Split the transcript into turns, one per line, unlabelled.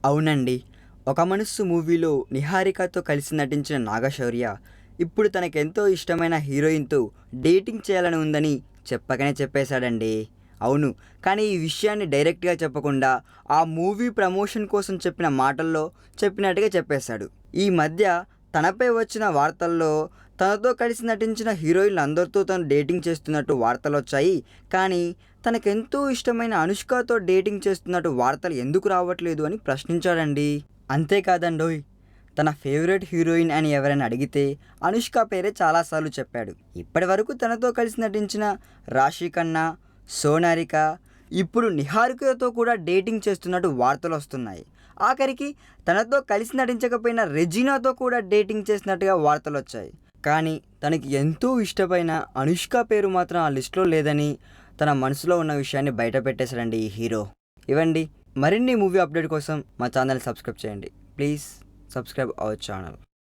అవునండి. 'ఒక మనస్సు' మూవీలో నిహారికతో కలిసి నటించిన నాగశౌర్య ఇప్పుడు తనకెంతో ఇష్టమైన హీరోయిన్‌తో డేటింగ్ చేయాలని ఉందని చెప్పకనే చెప్పేశాడండి. అవును. కానీ ఈ విషయాన్ని డైరెక్ట్‌గా చెప్పకుండా ఆ మూవీ ప్రమోషన్ కోసం చెప్పిన మాటల్లో చెప్పినట్టుగా చెప్పేశాడు. ఈ మధ్య తనపై వచ్చిన వార్తల్లో తనతో కలిసి నటించిన హీరోయిన్‌లందరితో తను డేటింగ్ చేస్తున్నట్టు వార్తలొచ్చాయి. కానీ తనకెంతో ఇష్టమైన అనుష్కతో డేటింగ్ చేస్తున్నట్టు వార్తలు ఎందుకు రావట్లేదు అని ప్రశ్నించాడండి. అంతేకాదండోయ్! తన ఫేవరెట్ హీరోయిన్ అని ఎవరైనా అడిగితే అనుష్క పేరే చాలా సార్లు చెప్పాడు. ఇప్పటివరకు తనతో కలిసి నటించిన రాశి ఖన్నా, సోనారిక, ఇప్పుడు నిహారికతో కూడా డేటింగ్ చేస్తున్నట్టు వార్తలొస్తున్నాయి. ఆఖరికి తనతో కలిసి నటించకపోయిన రెజీనాతో కూడా డేటింగ్ చేసినట్టుగా వార్తలొచ్చాయి. కానీ తనకి ఎంతో ఇష్టమైన అనుష్క పేరు మాత్రం ఆ లిస్టులో లేదని తన మనసులో ఉన్న విషయాన్ని బయట పెట్టేశాడండి ఈ హీరో. ఇవండి మరిన్ని మూవీ అప్డేట్ కోసం మా ఛానల్ని సబ్స్క్రైబ్ చేయండి. Please subscribe our channel.